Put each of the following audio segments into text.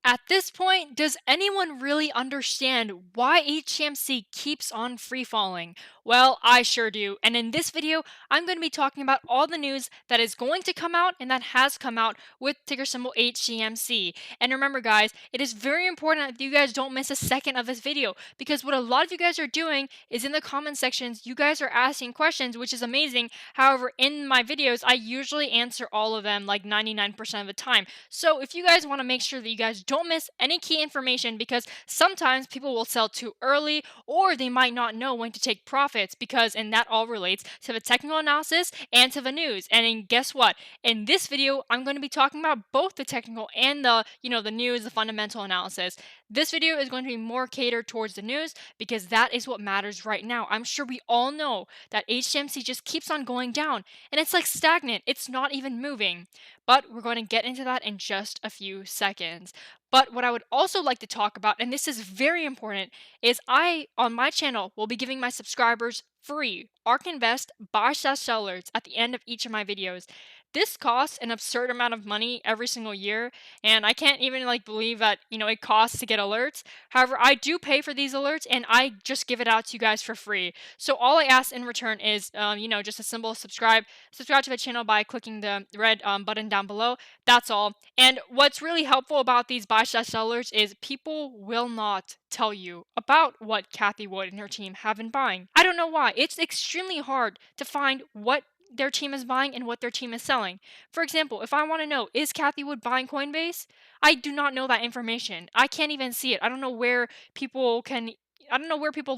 At this point, does anyone really understand why HCMC keeps on free falling? Well, I sure do. And in this video, I'm going to be talking about all the news that is going to come out and that has come out with ticker symbol HCMC. And remember, guys, it is very important that you guys don't miss a second of this video because what a lot of you guys are doing is in the comment sections, you guys are asking questions, which is amazing. However, in my videos, I usually answer all of them like 99% of the time. So if you guys want to make sure that you guys don't miss any key information, because sometimes people will sell too early or they might not know when to take profits, because and that all relates to the technical analysis and to the news. And then guess what? In this video, I'm going to be talking about both the technical and the news, the fundamental analysis. This video is going to be more catered towards the news because that is what matters right now. I'm sure we all know that HMC just keeps on going down and it's like stagnant. It's not even moving. But we're going to get into that in just a few seconds. But what I would also like to talk about, and this is very important, is I, on my channel, will be giving my subscribers free ARK Invest buy/sell alerts at the end of each of my videos. This costs an absurd amount of money every single year, and I can't even believe that it costs to get alerts. However, I do pay for these alerts, and I just give it out to you guys for free. So all I ask in return is, just a simple subscribe to the channel by clicking the red button down below. That's all. And what's really helpful about these buy/sell alerts is people will not tell you about what Kathy Wood and her team have been buying. I don't know why. It's extremely hard to find what their team is buying and what their team is selling. For example, if I want to know, is Kathy Wood buying Coinbase? I do not know that information. I can't even see it. I don't know where people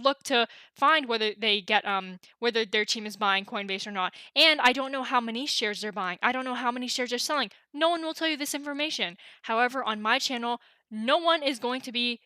look to find whether they get whether their team is buying Coinbase or not. And I don't know how many shares they're buying. I don't know how many shares they're selling. No one will tell you this information. However, on my channel, no one is going to be,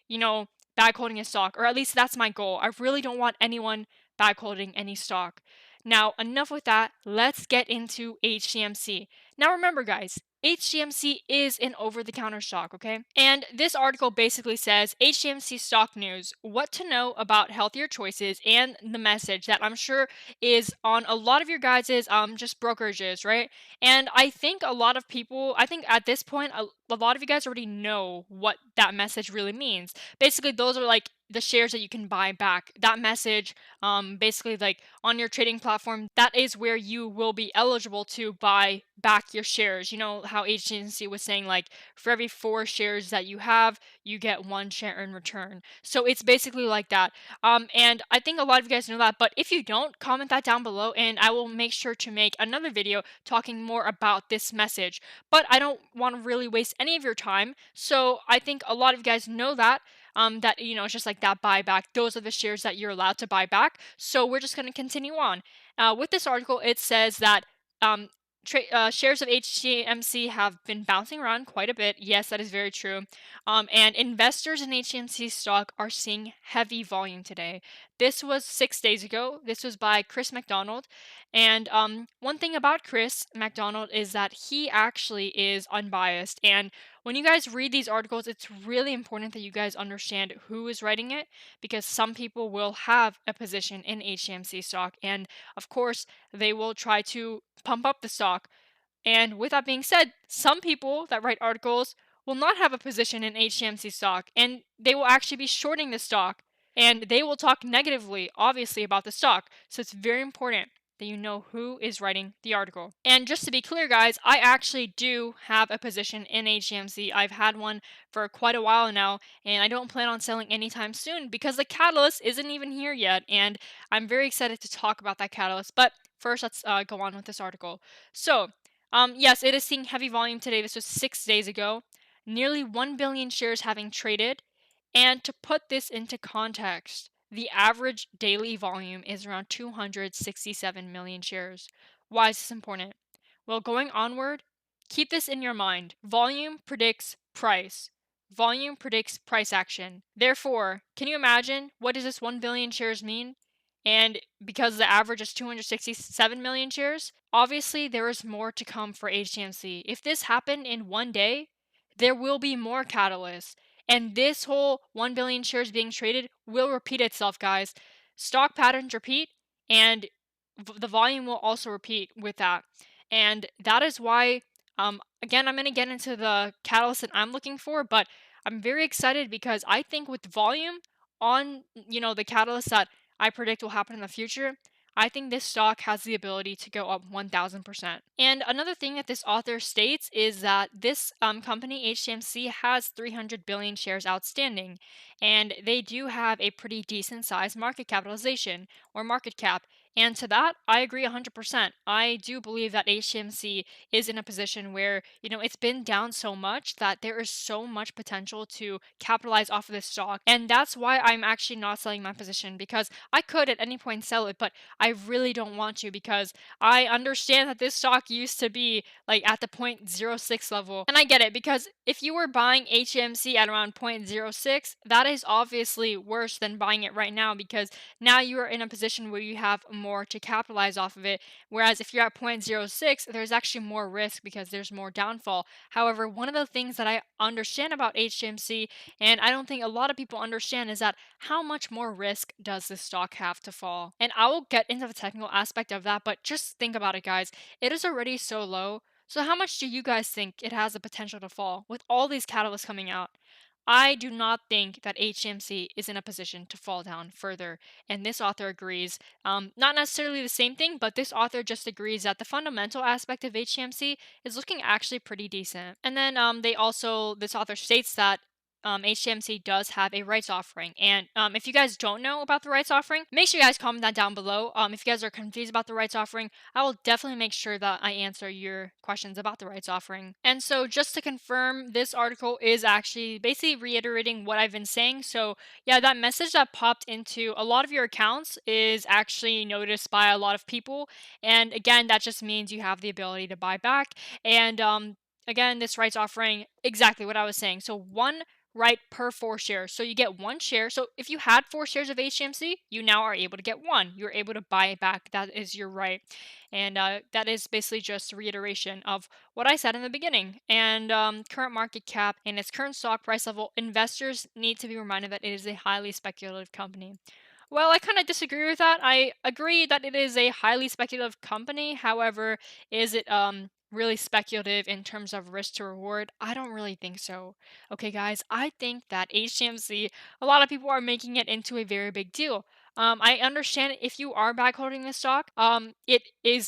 bag holding a stock, or at least that's my goal. I really don't want anyone bag holding any stock. Now, enough with that. Let's get into HCMC. Now, remember, guys, HCMC is an over-the-counter stock, okay? And this article basically says HCMC stock news, what to know about healthier choices, and the message that I'm sure is on a lot of your guys' just brokerages, right? And I think I think at this point, a lot of you guys already know what that message really means. Basically, those are like the shares that you can buy back. That message, basically like on your trading platform, that is where you will be eligible to buy back your shares. You know how agency was saying like for every 4 shares that you have, you get 1 share in return. So it's basically like that. And I think a lot of you guys know that, but if you don't, comment that down below and I will make sure to make another video talking more about this message. But I don't want to really waste any of your time. So I think a lot of you guys know that that it's just like that buyback. Those are the shares that you're allowed to buy back. So we're just going to continue on. With this article, it says that um, shares of HCMC have been bouncing around quite a bit. Yes, that is very true. And investors in HCMC stock are seeing heavy volume today. This was 6 days ago. This was by Chris McDonald. And one thing about Chris McDonald is that he actually is unbiased. And when you guys read these articles, it's really important that you guys understand who is writing it because some people will have a position in HCMC stock. And of course, they will try to pump up the stock. And with that being said, some people that write articles will not have a position in HCMC stock and they will actually be shorting the stock and they will talk negatively, obviously, about the stock. So it's very important that you know who is writing the article. And just to be clear, guys, I actually do have a position in HCMC. I've had one for quite a while now, and I don't plan on selling anytime soon because the catalyst isn't even here yet, and I'm very excited to talk about that catalyst. But first, let's go on with this article. So, yes, it is seeing heavy volume today. This was 6 days ago. Nearly 1 billion shares having traded. And to put this into context, the average daily volume is around 267 million shares. Why is this important? Well, going onward, keep this in your mind. Volume predicts price. Volume predicts price action. Therefore, can you imagine what does this 1 billion shares mean? And because the average is 267 million shares, obviously there is more to come for HCMC. If this happened in one day, there will be more catalysts. And this whole 1 billion shares being traded will repeat itself, guys. Stock patterns repeat, and the volume will also repeat with that. And that is why, again, I'm going to get into the catalyst that I'm looking for, but I'm very excited because I think with volume on, the catalyst that I predict will happen in the future, I think this stock has the ability to go up 1000%. And another thing that this author states is that this company, HCMC, has 300 billion shares outstanding, and they do have a pretty decent sized market capitalization or market cap. And to that, I agree 100%. I do believe that HCMC is in a position where, it's been down so much that there is so much potential to capitalize off of this stock. And that's why I'm actually not selling my position, because I could at any point sell it, but I really don't want to, because I understand that this stock used to be like at the point zero 0.06 level. And I get it, because if you were buying HMC at around point zero 0.06, that is obviously worse than buying it right now, because now you are in a position where you have more to capitalize off of it. Whereas if you're at point zero 0.06, there's actually more risk because there's more downfall. However, one of the things that I understand about HMC, and I don't think a lot of people understand, is that how much more risk does this stock have to fall? And I will get into the technical aspect of that, but just think about it, guys. It is already so low. So how much do you guys think it has the potential to fall with all these catalysts coming out? I do not think that HMC is in a position to fall down further, and this author agrees. Not necessarily the same thing, but this author just agrees that the fundamental aspect of HMC is looking actually pretty decent. And then this author states that HCMC does have a rights offering. And if you guys don't know about the rights offering, make sure you guys comment that down below. If you guys are confused about the rights offering, I will definitely make sure that I answer your questions about the rights offering. And so, just to confirm, this article is actually basically reiterating what I've been saying. So, yeah, that message that popped into a lot of your accounts is actually noticed by a lot of people. And again, that just means you have the ability to buy back. And again, this rights offering, exactly what I was saying. So, one right per 4 shares. So you get 1 share. So if you had 4 shares of HMC, you now are able to get one. You're able to buy it back. That is your right. And that is basically just a reiteration of what I said in the beginning. And current market cap and its current stock price level, investors need to be reminded that it is a highly speculative company. Well, I kind of disagree with that. I agree that it is a highly speculative company. However, is it really speculative in terms of risk to reward? I don't really think so. Okay, guys, I think that HCMC, a lot of people are making it into a very big deal. I understand if you are back holding this stock, it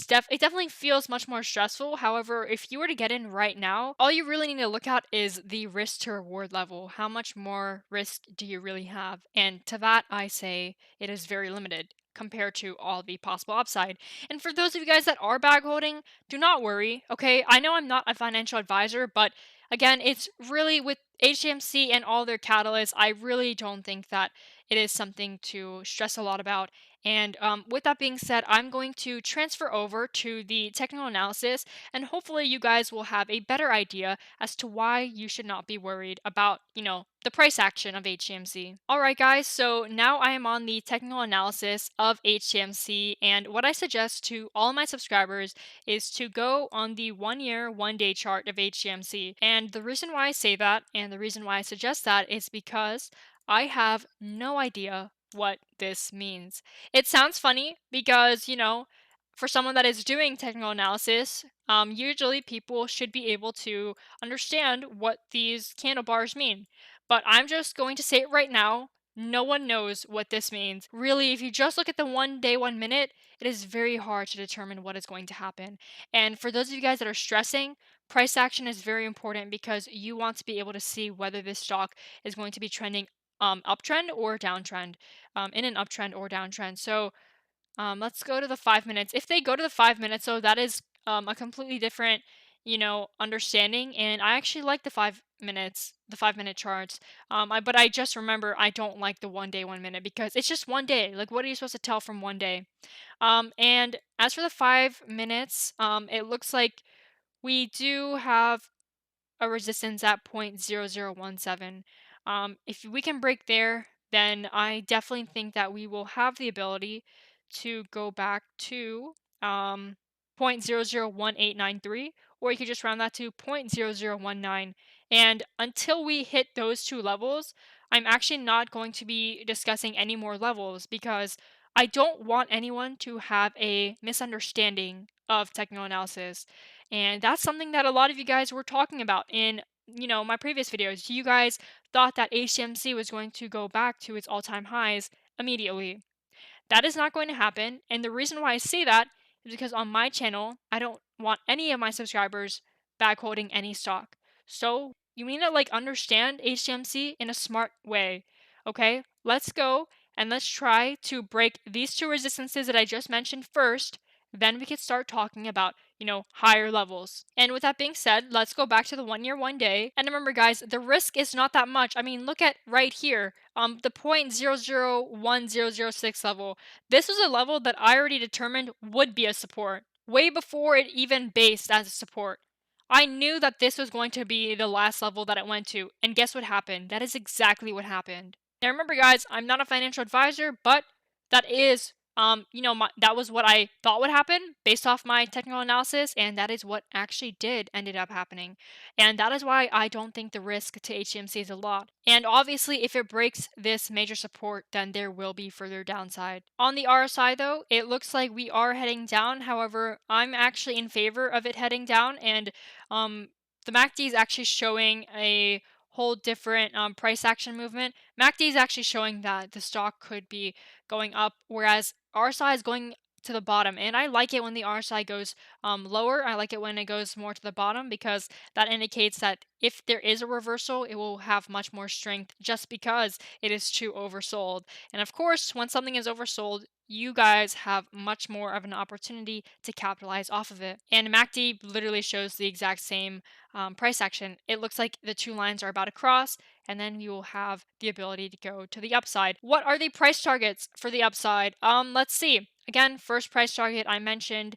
definitely feels much more stressful. However, if you were to get in right now, all you really need to look at is the risk to reward level. How much more risk do you really have? And to that, I say it is very limited compared to all the possible upside. And for those of you guys that are bag holding, do not worry. Okay, I know I'm not a financial advisor, but again, it's really with HMC and all their catalysts, I really don't think that it is something to stress a lot about. And with that being said, I'm going to transfer over to the technical analysis, and hopefully, you guys will have a better idea as to why you should not be worried about, the price action of HCMC. Alright, guys, so now I am on the technical analysis of HCMC, and what I suggest to all my subscribers is to go on the 1 year, 1 day chart of HCMC. And the reason why I say that, and the reason why I suggest that, is because I have no idea what this means. It sounds funny because, for someone that is doing technical analysis, usually people should be able to understand what these candle bars mean. But I'm just going to say it right now. No one knows what this means. Really, if you just look at the 1 day, 1 minute, it is very hard to determine what is going to happen. And for those of you guys that are stressing, price action is very important because you want to be able to see whether this stock is going to be trending uptrend or downtrend, in an uptrend or downtrend. So let's go to the 5 minutes. If they go to the 5 minutes, so that is a completely different, understanding. And I actually like the 5 minutes, the 5 minute charts. But I just remember I don't like the 1 day, 1 minute because it's just 1 day. Like, what are you supposed to tell from 1 day? And as for the 5 minutes, it looks like we do have a resistance at 0.0017. If we can break there, then I definitely think that we will have the ability to go back to 0.001893, or you could just round that to 0.0019. And until we hit those two levels, I'm actually not going to be discussing any more levels because I don't want anyone to have a misunderstanding of technical analysis. And that's something that a lot of you guys were talking about in my previous videos, you guys thought that HCMC was going to go back to its all-time highs immediately. That is not going to happen. And the reason why I say that is because on my channel, I don't want any of my subscribers backholding any stock. So you need to understand HCMC in a smart way. Okay, let's go and let's try to break these two resistances that I just mentioned first. Then we can start talking about, higher levels. And with that being said, let's go back to the 1 year, 1 day. And remember, guys, the risk is not that much. I mean, look at right here, the 0.001006 level. This was a level that I already determined would be a support, way before it even based as a support. I knew that this was going to be the last level that it went to, and guess what happened? That is exactly what happened. Now remember, guys, I'm not a financial advisor, but that is that was what I thought would happen based off my technical analysis, and that is what actually did ended up happening. And that is why I don't think the risk to HCMC is a lot. And obviously, if it breaks this major support, then there will be further downside. On the RSI, though, it looks like we are heading down. However, I'm actually in favor of it heading down, and the MACD is actually showing a whole different price action movement. MACD is actually showing that the stock could be going up, whereas RSI is going to the bottom. And I like it when the RSI goes lower. I like it when it goes more to the bottom because that indicates that if there is a reversal, it will have much more strength just because it is too oversold. And of course, when something is oversold, you guys have much more of an opportunity to capitalize off of it. And MACD literally shows the exact same price action. It looks like the two lines are about to cross, and then you will have the ability to go to the upside. What are the price targets for the upside? Let's see. Again, first price target I mentioned,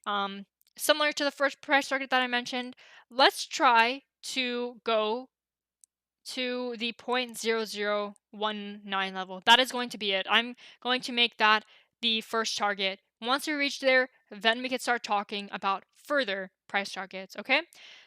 similar to the first price target that I mentioned, let's try to go to the 0.0019 level. That is going to be it. I'm going to make that the first target. Once we reach there, then we can start talking about further price targets, okay?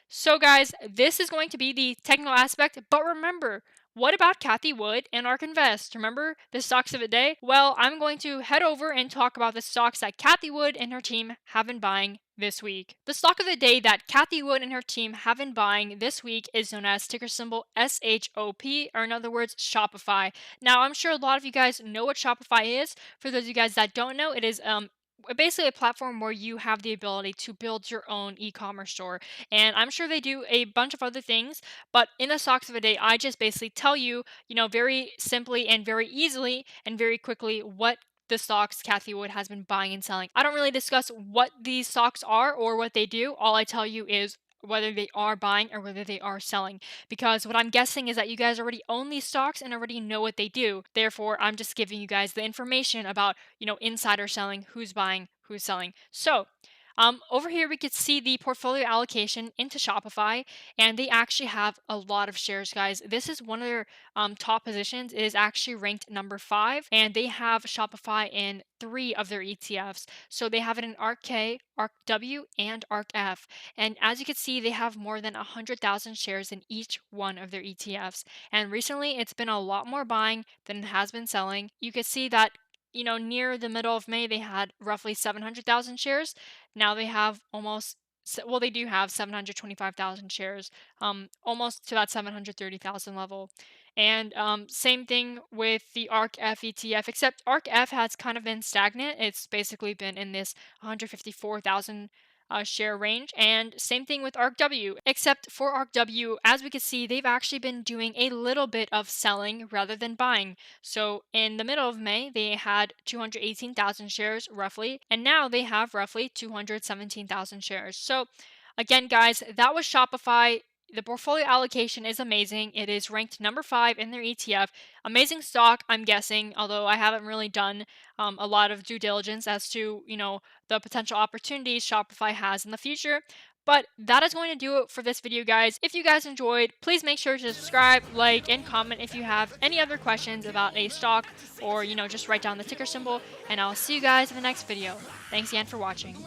So guys, this is going to be the technical aspect, but remember, what about Cathie Wood and ARK Invest? Remember the stocks of the day? Well, I'm going to head over and talk about the stocks that Cathie Wood and her team have been buying this week. The stock of the day that Cathie Wood and her team have been buying this week is known as ticker symbol SHOP, or in other words, Shopify. Now, I'm sure a lot of you guys know what Shopify is. For those of you guys that don't know, it is basically a platform where you have the ability to build your own e-commerce store, and I'm sure they do a bunch of other things, but in the stocks of the day I just basically tell you, very simply and very easily and very quickly what the stocks Cathie Wood has been buying and selling. I don't really discuss what these stocks are or what they do. All I tell you is whether they are buying or whether they are selling, because what I'm guessing is that you guys already own these stocks and already know what they do. Therefore, I'm just giving you guys the information about, insider selling, who's buying, who's selling. So over here, we could see the portfolio allocation into Shopify, and they actually have a lot of shares, guys. This is one of their top positions. It is actually ranked number 5, and they have Shopify in 3 of their ETFs. So they have it in ARK-K, ARK-W, and ARK-F. And as you can see, they have more than 100,000 shares in each one of their ETFs. And recently, it's been a lot more buying than it has been selling. You can see that near the middle of May, they had roughly 700,000 shares. Now they have they do have 725,000 shares, almost to that 730,000 level. And same thing with the ARK F ETF, except ARK F has kind of been stagnant. It's basically been in this 154,000 share range. And same thing with ARK W, except for ARK W, as we can see, they've actually been doing a little bit of selling rather than buying. So in the middle of May, they had 218,000 shares roughly, and now they have roughly 217,000 shares. So again, guys, that was Shopify. The portfolio allocation is amazing. It is ranked number 5 in their ETF. Amazing stock, I'm guessing, although I haven't really done a lot of due diligence as to, the potential opportunities Shopify has in the future. But that is going to do it for this video, guys. If you guys enjoyed, please make sure to subscribe, like, and comment if you have any other questions about a stock, or, just write down the ticker symbol, and I'll see you guys in the next video. Thanks again for watching.